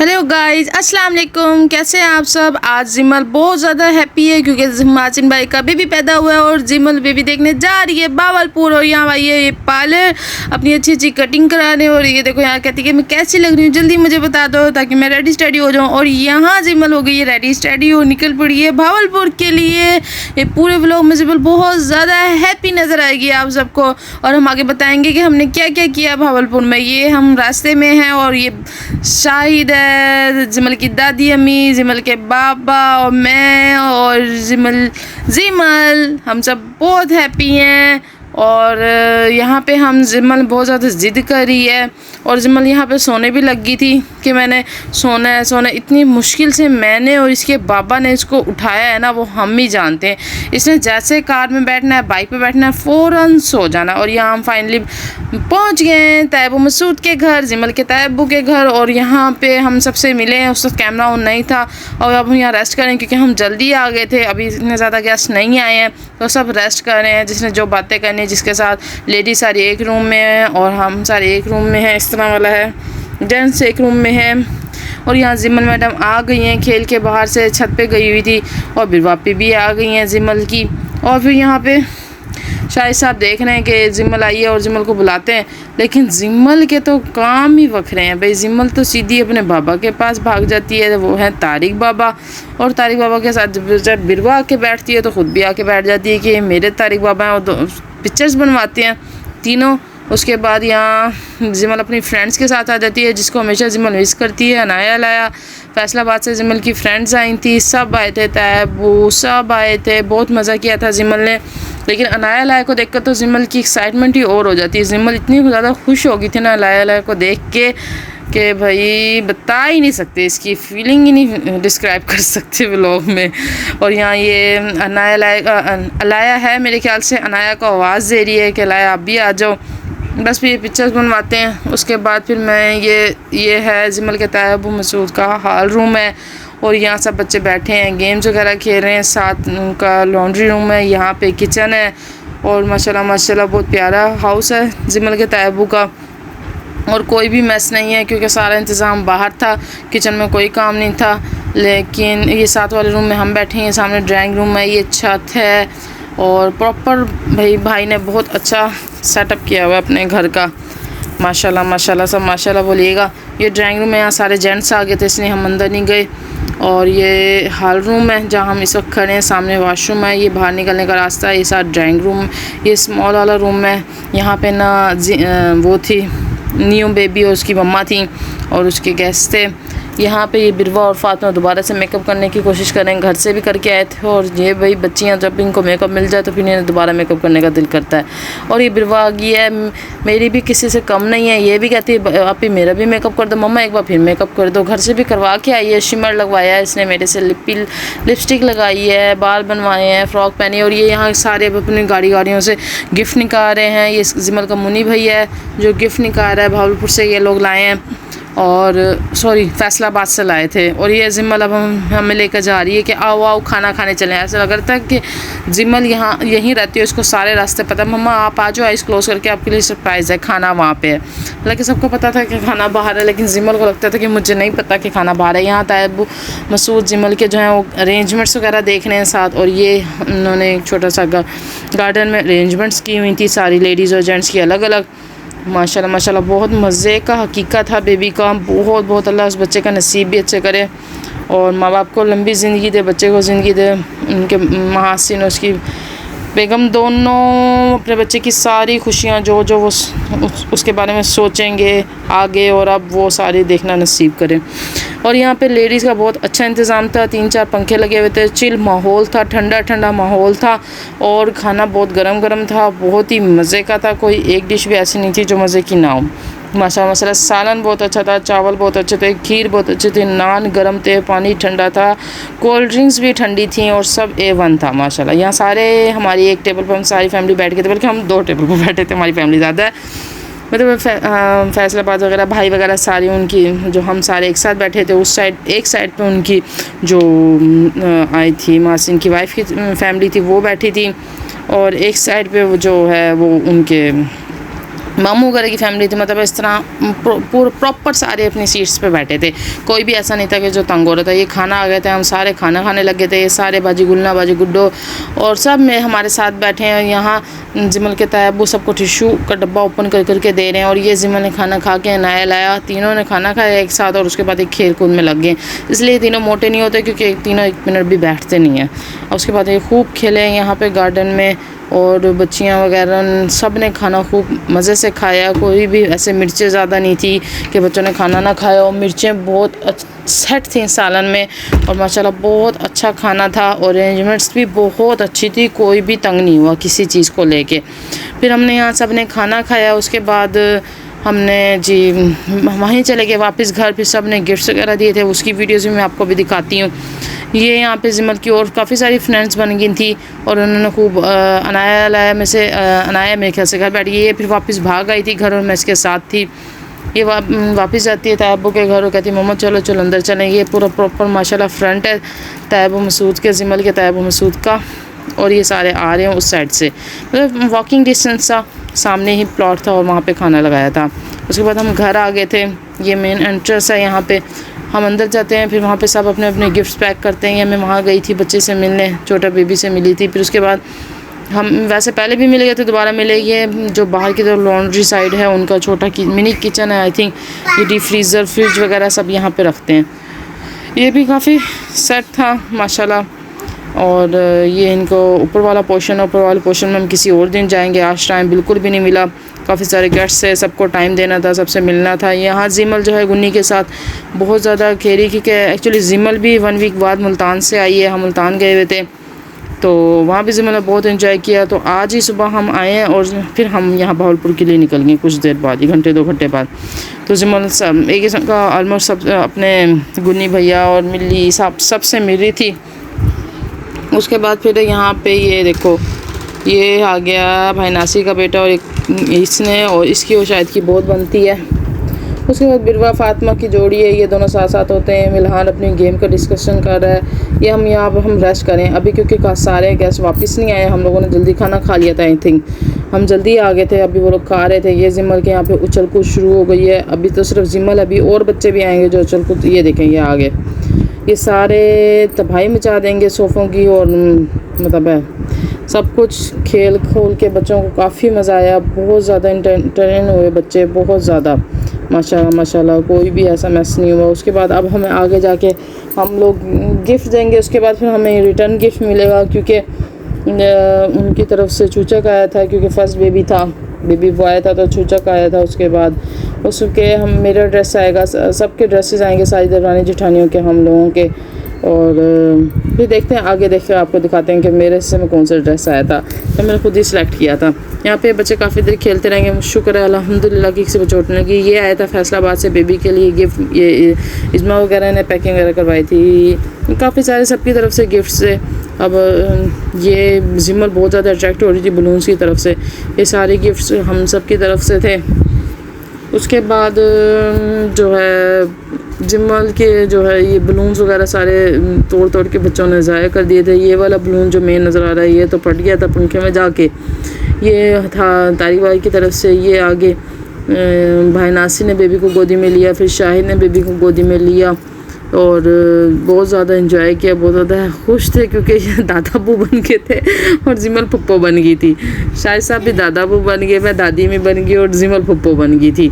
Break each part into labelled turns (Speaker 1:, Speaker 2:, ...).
Speaker 1: Hello guys, अस्सलाम वालेकुम। कैसे हैं आप सब। आज जिमल बहुत ज़्यादा हैप्पी है क्योंकि माचिन भाई का बेबी पैदा हुआ है और जिमल बेबी देखने जा रही है बावलपुर। और यहाँ आई है ये पार्लर अपनी अच्छी अच्छी कटिंग कराने। और ये देखो यहाँ कहती है कि मैं कैसी लग रही हूँ, जल्दी मुझे बता दो ताकि मैं रेडी स्टडी हो जाऊँ। और यहाँ जिमल हो गई है रेडी स्टडी हो निकल पड़ी है भावलपुर के लिए। ये पूरे व्लॉग में जिमल बहुत ज़्यादा हैप्पी नज़र आएगी आप सबको। और हम आगे बताएंगे कि हमने क्या क्या किया भावलपुर में। ये हम रास्ते में हैं और ये शाहिद है, जिमल की दादी अम्मी, जिमल के बाबा और मैं और जिमल हम सब बहुत हैप्पी हैं। और यहाँ पे हम जिमल बहुत ज़्यादा ज़िद कर रही है और जिमल यहाँ पे सोने भी लग गई थी कि मैंने सोना है सोना। इतनी मुश्किल से मैंने और इसके बाबा ने इसको उठाया है ना, वो हम ही जानते हैं। इसने जैसे कार में बैठना है, बाइक पे बैठना है, फ़ौरन सो जाना। और यहाँ हम फाइनली पहुँच गए हैं तैयब मसूद के घर, जिमल के तैयबू के घर। और यहाँ पे हम सबसे मिले हैं, उस वक्त कैमरा ऑन नहीं था। और अब हम यहाँ रेस्ट करें क्योंकि हम जल्दी आ गए थे, अभी इतने ज़्यादा गेस्ट नहीं आए हैं तो सब रेस्ट कर रहे हैं। जिसने जो बातें करनी, जिसके साथ लेडीज सारी एक रूम में है और हम सारे एक रूम में हैं, इस तरह वाला है। जेंट्स एक रूम में है। और यहाँ जिमल मैडम आ गई हैं खेल के, बाहर से छत पे गई हुई थी। और बिरवापी भी आ गई हैं जिमल की। और फिर यहाँ पे शाहिद साहब देख रहे हैं कि जिमल आई है और जिमल को बुलाते हैं, लेकिन जिमल के तो काम ही वखरे हैं भाई। जिमल तो सीधी अपने बाबा के पास भाग जाती है, वो है तारिक बाबा। और तारिक बाबा के साथ जब बिरवा आके बैठती है तो ख़ुद भी आके बैठ जाती है कि मेरे तारिक बाबा हैं। और पिक्चर्स बनवाते हैं तीनों। उसके बाद यहाँ जिमल अपनी फ्रेंड्स के साथ आ जाती है, जिसको हमेशा जिमल मिस करती है। अनाया लाया फैसलाबाद से जिमल की फ्रेंड्स आई थी, सब आए थे, तैयबू सब आए थे, बहुत मज़ा किया था जिमल ने। लेकिन अनाया लाया को देखकर तो जिमल की एक्साइटमेंट ही और हो जाती है। जिमल इतनी ज़्यादा खुश हो गई थी ना अनाया लाया को देख के कि भाई बता ही नहीं सकते, इसकी फीलिंग ही नहीं डिस्क्राइब कर सकते व्लॉग में। और यहाँ ये अलाया है, मेरे ख्याल से अनाया को आवाज़ दे रही है कि अलाया आप भी आ जाओ। बस फिर ये पिक्चर्स बनवाते हैं। उसके बाद फिर मैं ये है जिमल के तैयब मसूद का हॉल रूम है। और यहाँ सब बच्चे बैठे हैं, गेम्स वगैरह खेल रहे हैं। साथ उनका लॉन्ड्री रूम है, यहाँ पे किचन है। और माशाल्लाह माशाल्लाह बहुत प्यारा हाउस है जिमल के तैयबू का। और कोई भी मैस नहीं है क्योंकि सारा इंतज़ाम बाहर था, किचन में कोई काम नहीं था। लेकिन ये साथ वाले रूम में हम बैठे हैं, सामने ड्राइंग रूम है, ये छत है। और प्रॉपर भाई ने बहुत अच्छा सेटअप किया हुआ है अपने घर का। माशाल्लाह माशाल्लाह सब माशाल्लाह बोलिएगा। ये ड्राइंग रूम है, यहाँ सारे जेंट्स आ गए थे इसलिए हम अंदर नहीं गए। और ये हॉल रूम है जहाँ हम इस वक्त खड़े हैं, सामने वॉशरूम है, ये बाहर निकलने का रास्ता है। ये सारा ड्राइंग रूम, ये स्मॉल वाला रूम है। यहाँ पे ना वो थी न्यू बेबी और उसकी मम्मा थी और उसके गेस्ट थे। यहाँ पे ये बिरवा और फातिमा दोबारा से मेकअप करने की कोशिश कर रहे हैं, घर से भी करके आए थे। और ये भाई बच्चियाँ जब इनको मेकअप मिल जाए तो फिर इन्हें दोबारा मेकअप करने का दिल करता है। और ये बिरवा आ गई है, मेरी भी किसी से कम नहीं है। ये भी कहती है आप ही मेरा भी मेकअप कर दो मम्मा, एक बार फिर मेकअप कर दो। घर से भी करवा के आई है, शिमर लगवाया है इसने मेरे से, लिपस्टिक लगाई है, बाल बनवाए हैं, फ्रॉक पहनी। और ये यहाँ सारे अपनी गाड़ियों से गिफ्ट निकाल रहे हैं। ये जिमल का मुनी भैया है जो गिफ्ट निकाल रहा है, भावलपुर से ये लोग लाए हैं और सॉरी फैसलाबाद से लाए थे। और ये जिमल अब हमें लेकर जा रही है कि आओ आओ खाना खाने चलें। ऐसा लग रहा था कि जिमल यहीं रहती है, उसको सारे रास्ते पता है। मम्मा आप आ जाओ, आइस क्लोज करके आपके लिए सरप्राइज़ है, खाना वहाँ पे है। हालांकि सबको पता था कि खाना बाहर है, लेकिन जिमल को लगता था कि मुझे नहीं पता कि खाना बाहर है। यहाँ तैयब मसूद जिमल के जो हैं वो अरेंजमेंट्स वगैरह देख रहे हैं साथ। और ये उन्होंने एक छोटा सा गार्डन में अरेंजमेंट्स की हुई थी, सारी लेडीज़ और जेंट्स की अलग अलग। माशाल्लाह माशाल्लाह बहुत मज़े का हकीका था बेबी का। बहुत बहुत अल्लाह उस बच्चे का नसीब भी अच्छे करे और माँ बाप को लंबी ज़िंदगी दे, बच्चे को ज़िंदगी दे। उनके महासिन उसकी बेगम दोनों अपने बच्चे की सारी खुशियाँ जो वो उसके बारे में सोचेंगे आगे, और अब वो सारी देखना नसीब करें। और यहाँ पे लेडीज़ का बहुत अच्छा इंतज़ाम था, 3-4 पंखे लगे हुए थे, चिल माहौल था, ठंडा ठंडा माहौल था। और खाना बहुत गरम गरम था, बहुत ही मज़े का था। कोई एक डिश भी ऐसी नहीं थी जो मज़े की ना हो। माशाल्लाह माशाल्लाह सालन बहुत अच्छा था, चावल बहुत अच्छे थे, खीर बहुत अच्छे थे, नान गरम थे, पानी ठंडा था, कोल्ड ड्रिंक्स भी ठंडी थी और सब A1 था माशाल्लाह। यहाँ सारे हमारी एक टेबल पर हम सारी फैमिली बैठ गए थे, बल्कि हम 2 टेबल पर बैठे थे, हमारी फैमिली ज़्यादा है। मतलब फैसलाबाद वगैरह भाई वगैरह सारी उनकी जो हम सारे एक साथ बैठे थे, उस साइड एक साइड पे उनकी जो आई थी मासिन की वाइफ की फैमिली थी वो बैठी थी। और एक साइड पे वो जो है वो उनके मामू वगैरह की फैमिली थी, मतलब इस तरह प्रॉपर सारे अपनी सीट्स पे बैठे थे, कोई भी ऐसा नहीं था कि जो तंग हो रहा था। ये खाना आ गए थे, हम सारे खाना खाने लगे थे, सारे बाजी गुलना बाजी गुड्डो और सब में हमारे साथ बैठे हैं। यहाँ जिमल के तैयब सबको टिशू का डब्बा ओपन कर करके दे रहे हैं और ये जिमल ने खाना खा के नया लाया, तीनों ने खाना खाया एक साथ और उसके बाद एक खेल कूद में लग गए। इसलिए तीनों मोटे नहीं होते क्योंकि तीनों 1 मिनट भी बैठते नहीं हैं। और उसके बाद ये खूब खेले यहाँ पे गार्डन में और बच्चियाँ वगैरह सब ने खाना खूब मज़े से खाया। कोई भी ऐसे मिर्चें ज़्यादा नहीं थी कि बच्चों ने खाना ना खाया, और मिर्चें बहुत सेट थी सालन में और माशाल्लाह बहुत अच्छा खाना था। और अरेंजमेंट्स भी बहुत अच्छी थी, कोई भी तंग नहीं हुआ किसी चीज़ को लेके। फिर हमने यहाँ सब ने खाना खाया, उसके बाद हमने जी वहीं चले गए वापस घर। फिर सब ने गिफ्ट्स वगैरह दिए थे, उसकी वीडियोज़ भी मैं आपको भी दिखाती हूँ। ये यहाँ पे जिमल की और काफ़ी सारी फ्रेंड्स बन गई थी और उन्होंने खूब अनाया लाया में से अनाया मेरे ख्याल से घर बैठ गई। ये फिर वापस भाग आई थी घर और मैं इसके साथ थी। ये वापस जाती है तैयबो के घर और कहती है मम्मा चलो चलो अंदर चलें। ये पूरा प्रॉपर माशाल्लाह फ्रंट है तैयबो मसूद के, जिमल के तैयबो मसूद का, और ये सारे आ रहे हैं उस साइड से, मतलब वॉकिंग डिस्टेंस था, सामने ही प्लॉट था और वहाँ पे खाना लगाया था। उसके बाद हम घर आ गए थे। ये मेन एंट्रेंस है, यहाँ पे हम अंदर जाते हैं, फिर वहाँ पे सब अपने अपने गिफ्ट्स पैक करते हैं। मैं वहाँ गई थी बच्चे से मिलने, छोटा बेबी से मिली थी। फिर उसके बाद हम वैसे पहले भी मिले गए थे, दोबारा मिले। ये जो बाहर की तरफ लॉन्ड्री साइड है उनका छोटा मिनी किचन है, आई थिंक ये डीप फ्रीज़र फ्रिज वगैरह सब यहाँ पे रखते हैं। ये भी काफ़ी सेट था माशाल्लाह। और ये इनको ऊपर वाला पोर्शन है, ऊपर वाले पोर्शन में हम किसी और दिन जाएंगे, आज टाइम बिल्कुल भी नहीं मिला। काफ़ी सारे गेस्ट्स है, सबको टाइम देना था, सबसे मिलना था। यहाँ जिमल जो है गुन्नी के साथ बहुत ज़्यादा खेली, क्योंकि एक्चुअली जिमल भी 1 वीक बाद मुल्तान से आई है, हम मुल्तान गए हुए थे तो वहाँ भी जिमल ने बहुत एंजॉय किया। तो आज ही सुबह हम आए हैं और फिर हम यहाँ बहावलपुर के लिए निकल गए कुछ देर बाद, 1 घंटे 2 घंटे बाद। तो जिमल सब एक किस्म का ऑलमोस्ट सब अपने गुन्नी भैया और मिली सबसे मिल रही थी। उसके बाद फिर यहाँ पे ये देखो, ये आ गया भाई नासिर का बेटा और एक इसने, और इसकी वो शायद की बहुत बनती है। उसके बाद बिरवा फातिमा की जोड़ी है, ये दोनों साथ साथ होते हैं। मिलहान अपने गेम का डिस्कशन कर रहा है। ये हम यहाँ पर हम रेस्ट करें अभी क्योंकि सारे गेस्ट वापस नहीं आए, हम लोगों ने जल्दी खाना खा लिया था। आई थिंक हम जल्दी आ गए थे, अभी वो लोग खा रहे थे। ये जिमल के यहाँ पे उछल कूद शुरू हो गई है। अभी तो सिर्फ जिमल, अभी और बच्चे भी आएंगे जो उछल कूद, ये देखें ये आगे, ये सारे तबाही मचा देंगे सोफ़ों की। और मतलब है सब कुछ खेल खोल के बच्चों को काफ़ी मज़ा आया, बहुत ज़्यादा इंटरटेन हुए बच्चे, बहुत ज़्यादा माशाल्लाह माशाल्लाह, कोई भी ऐसा मैस नहीं हुआ। उसके बाद अब हमें आगे जाके हम लोग गिफ्ट देंगे, उसके बाद फिर हमें रिटर्न गिफ्ट मिलेगा क्योंकि उनकी तरफ से चूचक आया था, क्योंकि फर्स्ट बेबी था, बेबी बॉय था तो चूचक आया था। उसके बाद उसके हम मेरा ड्रेस आएगा, सबके ड्रेसेस आएंगे, सारी दरानी जेठानियों के, हम लोगों के। और फिर देखते हैं आगे, देखकर आपको दिखाते हैं कि मेरे हिस्से में कौन सा ड्रेस आया था, तो मैंने खुद ही सिलेक्ट किया था। यहाँ पे बच्चे काफ़ी देर खेलते रहेंगे, शुक्र है अल्हम्दुलिल्लाह कि किसी को चोट नहीं लगी। ये आया था फैसलाबाद से बेबी के लिए गिफ्ट, ये इस्मा वगैरह ने पैकिंग वगैरह करवाई थी, काफ़ी सारे सबकी तरफ से गिफ्ट से। अब ये जिमल बहुत ज़्यादा अट्रैक्ट हो रही थी बलून्स की तरफ से, ये सारे गिफ्ट्स हम सब की तरफ से थे। उसके बाद जो है जिमल के जो है ये बलून्स वगैरह सारे तोड़ तोड़ के बच्चों ने ज़ाया कर दिए थे। ये वाला बलून जो मेन नज़र आ रहा है ये तो फट गया था पंखे में जाके, ये था तारिक भाई की तरफ से। ये आगे भाई नासिर ने बेबी को गोदी में लिया, फिर शाहिद ने बेबी को गोदी में लिया और बहुत ज़्यादा एंजॉय किया, बहुत ज़्यादा खुश थे क्योंकि दादा बू बन गए थे और जिमल पप्पो बन गई थी। शाहिद साहब भी दादा बू बन गए, मैं दादी में बन गई और जिमल पप्पो बन गई थी।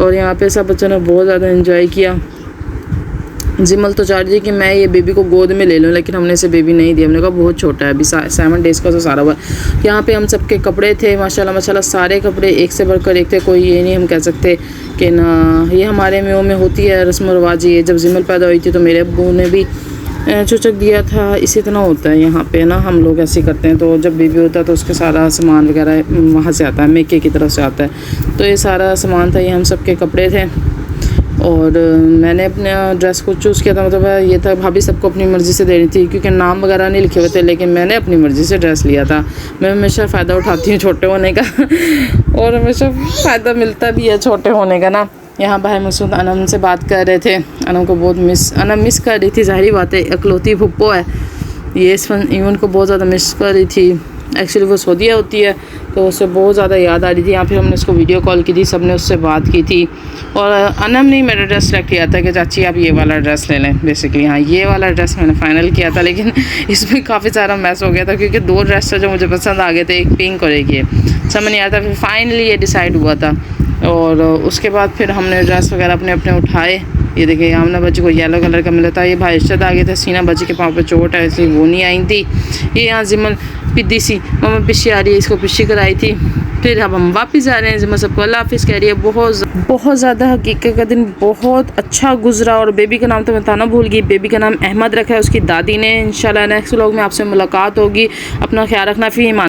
Speaker 1: और यहाँ पे सब बच्चों ने बहुत ज़्यादा एंजॉय किया। जिमल तो चाह रही थी कि मैं ये बेबी को गोद में ले लूँ, लेकिन हमने इसे बेबी नहीं दिया, हमने कहा बहुत छोटा है, अभी 7 डेज़ का तो सारा हुआ। यहाँ पे हम सबके कपड़े थे माशाल्लाह माशाल्लाह, सारे कपड़े एक से बढ़कर एक थे, कोई ये नहीं हम कह सकते कि ना। ये हमारे में होती है रस्म रवाज। ये जब जिमल पैदा हुई थी तो मेरे अब्बू ने भी चूचक दिया था, इसी तरह होता है यहाँ पे ना, हम लोग ऐसे करते हैं। तो जब बेबी होता है तो उसके सारा सामान वगैरह वहाँ से आता है, मेके की तरफ से आता है। तो ये सारा सामान था, ये हम सबके कपड़े थे। और मैंने अपने ड्रेस को चूज़ किया था, मतलब ये था भाभी सबको अपनी मर्ज़ी से देनी थी क्योंकि नाम वगैरह नहीं लिखे हुए थे, लेकिन मैंने अपनी मर्ज़ी से ड्रेस लिया था। मैं हमेशा फ़ायदा उठाती हूँ छोटे होने का और हमेशा फ़ायदा मिलता भी है छोटे होने का ना। यहाँ भाई मसूद अनम से बात कर रहे थे, अनम को बहुत अनम मिस कर रही थी, ज़ाहिरी बात है, इकलौती फुप्पो है ये, इवन को बहुत ज़्यादा मिस कर रही थी। एक्चुअली वो सऊदीया होती है, तो उससे बहुत ज़्यादा याद आ रही थी। यहाँ फिर हमने उसको वीडियो कॉल की थी, सब ने उससे बात की थी। और अनम ने मेरा ड्रेस सेलेक्ट किया था कि चाची आप ये वाला ड्रेस ले लें। बेसिकली हाँ, ये वाला ड्रेस मैंने फ़ाइनल किया था, लेकिन इसमें काफ़ी सारा मैस हो गया था क्योंकि 2 ड्रेस थे जो मुझे पसंद आ गए थे, एक पिंक और एक ये। समझ नहीं आता, फिर फाइनली ये डिसाइड हुआ था। और उसके बाद फिर हमने ड्रेस वगैरह अपने अपने उठाए। ये देखिए आमना बच्ची को येलो कलर का मिला था, ये भाई इर्शद आ गए थे, सीना बच्ची के पाँव पे चोट है इसलिए वो नहीं आई थी। ये यहाँ जिमल पिद्दी सी मम्मा पिशी आ रही है, इसको पिशी कराई थी। फिर अब हम वापस आ रहे हैं। जिमल सबको अल्लाह हाफिज़ कह रही है। बहुत ज़्यादा हकीकत का दिन बहुत अच्छा गुजरा। और बेबी का नाम तो मैं बताना भूल गई, बेबी का नाम अहमद रखा है उसकी दादी ने। इंशाल्लाह नेक्स्ट व्लॉग में आपसे मुलाकात होगी। अपना ख्याल रखना। फ़ी ईमान।